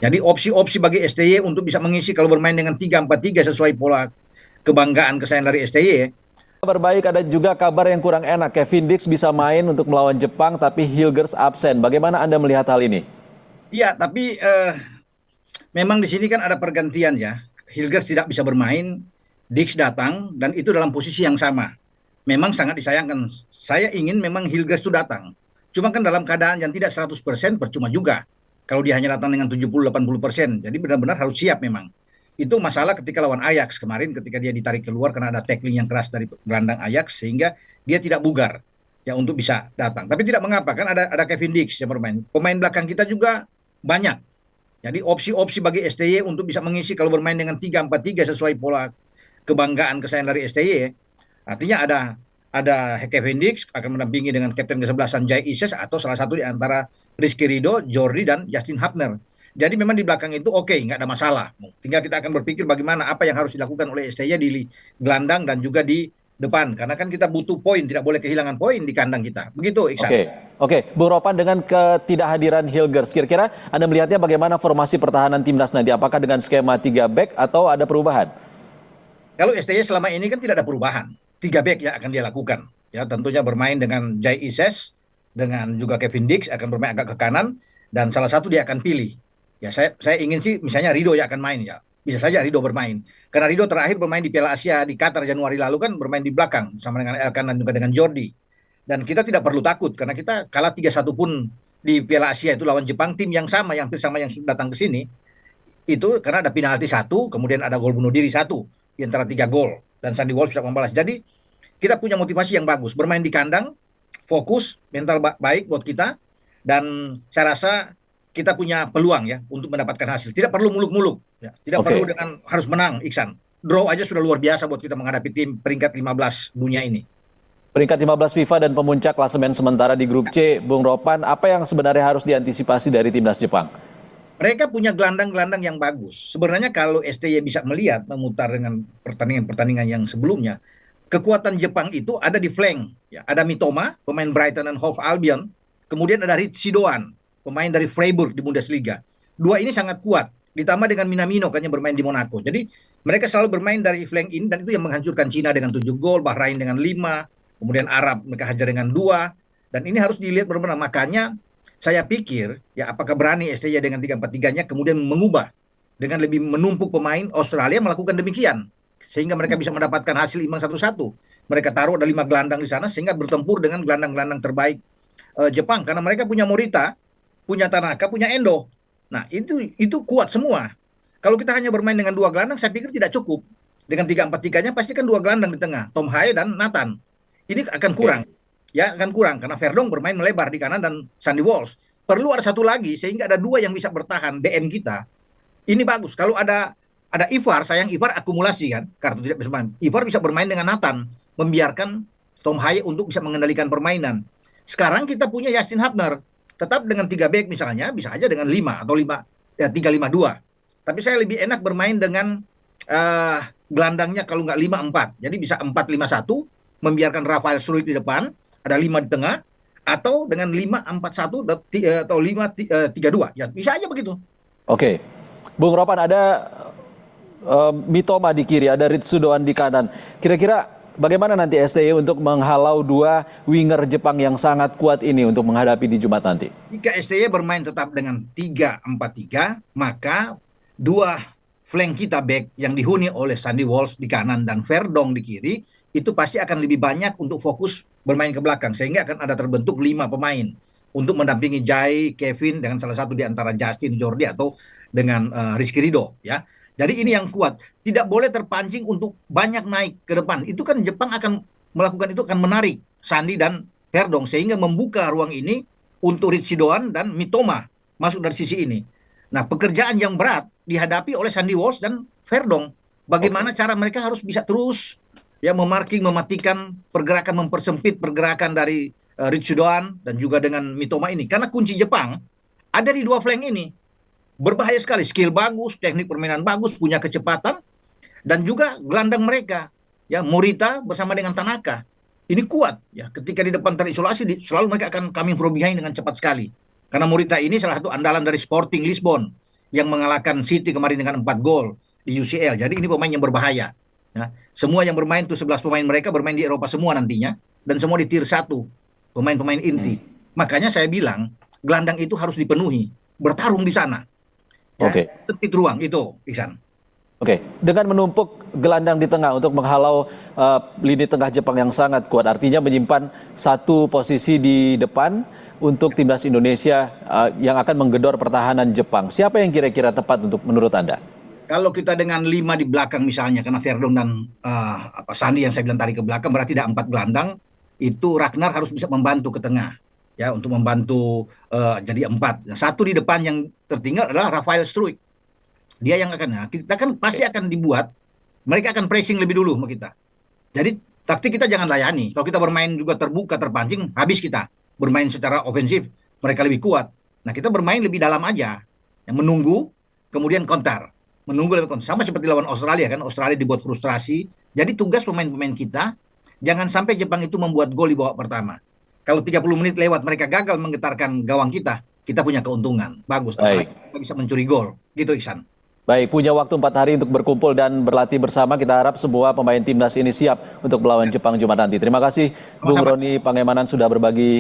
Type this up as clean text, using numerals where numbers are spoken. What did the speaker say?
Jadi opsi-opsi bagi STY untuk bisa mengisi kalau bermain dengan 3-4-3 sesuai pola kebanggaan kesayangan dari STY. Kabar baik, ada juga kabar yang kurang enak. Kevin Dix bisa main untuk melawan Jepang, tapi Hilgers absen. Bagaimana Anda melihat hal ini? Iya, tapi memang di sini kan ada pergantian ya. Hilgers tidak bisa bermain, Dix datang, dan itu dalam posisi yang sama. Memang sangat disayangkan. Saya ingin memang Hilgers itu datang. Cuma kan dalam keadaan yang tidak 100% percuma juga. Kalau dia hanya datang dengan 70-80%. Jadi benar-benar harus siap memang. Itu masalah ketika lawan Ajax kemarin ketika dia ditarik keluar karena ada tackling yang keras dari gelandang Ajax sehingga dia tidak bugar ya untuk bisa datang. Tapi tidak mengapa kan ada Kevin Dix yang bermain. Pemain belakang kita juga banyak. Jadi opsi-opsi bagi STY untuk bisa mengisi kalau bermain dengan 3-4-3 sesuai pola kebanggaan kesayangan dari STY. Artinya ada Kevin Dix akan mendampingi dengan kapten kesebelasan Jai Ises atau salah satu di antara Rizky Ridho, Jordi dan Justin Hapner. Jadi memang di belakang itu oke, nggak ada masalah. Tinggal kita akan berpikir bagaimana apa yang harus dilakukan oleh STY di gelandang dan juga di depan. Karena kan kita butuh poin, tidak boleh kehilangan poin di kandang kita. Begitu, Iksan. Oke, Bung Ropan, dengan ketidakhadiran Hilgers, kira-kira Anda melihatnya bagaimana formasi pertahanan timnas nanti? Apakah dengan skema 3 back atau ada perubahan? Kalau STY selama ini kan tidak ada perubahan. 3 back yang akan dia lakukan. Ya, tentunya bermain dengan Jai Ises, dengan juga Kevin Dix akan bermain agak ke kanan, dan salah satu dia akan pilih. Ya, saya ingin sih misalnya Ridho ya akan main ya. Bisa saja Ridho bermain. Karena Ridho terakhir bermain di Piala Asia di Qatar Januari lalu kan bermain di belakang sama dengan Elkan dan juga dengan Jordi. Dan kita tidak perlu takut karena kita kalah 3-1 pun di Piala Asia itu lawan Jepang, tim yang sama yang hampir sama yang datang ke sini. Itu karena ada penalti satu, kemudian ada gol bunuh diri satu di antara 3 gol dan Sandy Walsh bisa membalas. Jadi kita punya motivasi yang bagus bermain di kandang, fokus, mental baik buat kita, dan saya rasa kita punya peluang ya untuk mendapatkan hasil. Tidak perlu muluk-muluk, ya. Tidak perlu Oke. dengan harus menang, Iksan. Draw aja sudah luar biasa buat kita menghadapi tim peringkat 15 dunia ini. Peringkat 15 FIFA dan pemuncak klasemen sementara di grup C, Bung Ropan, apa yang sebenarnya harus diantisipasi dari timnas Jepang? Mereka punya gelandang-gelandang yang bagus. Sebenarnya kalau STY bisa melihat memutar dengan pertandingan-pertandingan yang sebelumnya, kekuatan Jepang itu ada di flank. Ya, ada Mitoma, pemain Brighton and Hove Albion. Kemudian ada Ritchie Doan, pemain dari Freiburg di Bundesliga. Dua ini sangat kuat. Ditambah dengan Minamino kan yang bermain di Monaco. Jadi mereka selalu bermain dari flank ini dan itu yang menghancurkan Cina dengan 7 gol, Bahrain dengan 5, kemudian Arab mereka hajar dengan 2. Dan ini harus dilihat benar-benar. Makanya saya pikir ya apakah berani STY dengan 3-4-3-nya kemudian mengubah dengan lebih menumpuk pemain. Australia melakukan demikian sehingga mereka bisa mendapatkan hasil imbang 1-1. Mereka taruh ada 5 gelandang di sana sehingga bertempur dengan gelandang-gelandang terbaik Jepang karena mereka punya Morita, punya Tanaka, punya Endo. Nah, itu kuat semua. Kalau kita hanya bermain dengan 2 gelandang saya pikir tidak cukup. Dengan 3-4-3-nya pasti kan 2 gelandang di tengah, Tom Haye dan Nathan. Ini akan kurang. Oke. Ya, akan kurang karena Verdong bermain melebar di kanan dan Sandy Walsh. Perlu ada satu lagi sehingga ada 2 yang bisa bertahan DM kita. Ini bagus. Kalau ada Ivar, sayang Ivar akumulasi kan, kartu tidak bisa main. Ivar bisa bermain dengan Nathan, membiarkan Tom Haye untuk bisa mengendalikan permainan. Sekarang kita punya Justin Hapner, tetap dengan 3 back misalnya, bisa aja dengan 5 atau 5 ya 3-5-2. Tapi saya lebih enak bermain dengan gelandangnya kalau nggak 5-4. Jadi bisa 4-5-1, membiarkan Rafael Struijk di depan, ada 5 di tengah, atau dengan 5-4-1 atau 5-3-2. Ya bisa aja begitu. Oke. Bung Ropan, ada Mitoma di kiri, ada Ritsudoan di kanan. Kira-kira bagaimana nanti STY untuk menghalau 2 winger Jepang yang sangat kuat ini untuk menghadapi di Jumat nanti? Jika STY bermain tetap dengan 3-4-3, maka 2 flank kita back yang dihuni oleh Sandy Walsh di kanan dan Verdong di kiri, itu pasti akan lebih banyak untuk fokus bermain ke belakang. Sehingga akan ada terbentuk 5 pemain untuk mendampingi Jai, Kevin, dengan salah satu di antara Justin, Jordi, atau dengan Rizky Ridho. Ya. Jadi ini yang kuat. Tidak boleh terpancing untuk banyak naik ke depan. Itu kan Jepang akan melakukan itu, akan menarik Sandy dan Verdong. Sehingga membuka ruang ini untuk Ritchie Doan dan Mitoma masuk dari sisi ini. Nah, pekerjaan yang berat dihadapi oleh Sandy Walsh dan Verdong. Bagaimana cara mereka harus bisa terus ya memarking, mematikan pergerakan, mempersempit pergerakan dari Ritchie Doan dan juga dengan Mitoma ini. Karena kunci Jepang ada di 2 flank ini. Berbahaya sekali, skill bagus, teknik permainan bagus, punya kecepatan, dan juga gelandang mereka, ya Morita bersama dengan Tanaka. Ini kuat, ya ketika di depan terisolasi, selalu mereka akan coming from behind dengan cepat sekali. Karena Morita ini salah satu andalan dari Sporting Lisbon, yang mengalahkan City kemarin dengan 4 gol di UCL. Jadi ini pemain yang berbahaya. Ya. Semua yang bermain tuh 11 pemain mereka bermain di Eropa semua nantinya dan semua di tier 1, pemain-pemain inti. Makanya saya bilang gelandang itu harus dipenuhi, bertarung di sana. Ya, Oke. sempit ruang itu, Iksan. Oke, dengan menumpuk gelandang di tengah untuk menghalau lini tengah Jepang yang sangat kuat, artinya menyimpan satu posisi di depan untuk timnas Indonesia yang akan menggedor pertahanan Jepang. Siapa yang kira-kira tepat untuk menurut Anda? Kalau kita dengan 5 di belakang misalnya, karena Verdong dan Sandi yang saya bilang tadi ke belakang, berarti ada 4 gelandang, itu Ragnar harus bisa membantu ke tengah. Ya, untuk membantu jadi 4. Nah, satu di depan yang tertinggal adalah Rafael Struijk. Dia yang akan, nah, kita kan pasti akan dibuat, mereka akan pressing lebih dulu sama kita. Jadi taktik kita jangan layani. Kalau kita bermain juga terbuka, terpancing, habis kita. Bermain secara ofensif, mereka lebih kuat. Nah, kita bermain lebih dalam aja. Yang menunggu, kemudian counter. Menunggu lebih counter. Sama seperti lawan Australia kan. Australia dibuat frustrasi. Jadi tugas pemain-pemain kita, jangan sampai Jepang itu membuat gol di babak pertama. Kalau 30 menit lewat mereka gagal menggetarkan gawang kita punya keuntungan. Bagus. Baik. Kita bisa mencuri gol. Gitu, Iksan. Baik, punya waktu 4 hari untuk berkumpul dan berlatih bersama. Kita harap semua pemain timnas ini siap untuk melawan Jepang Jumat nanti. Terima kasih, Bung Sama-sama. Roni Pangemanan sudah berbagi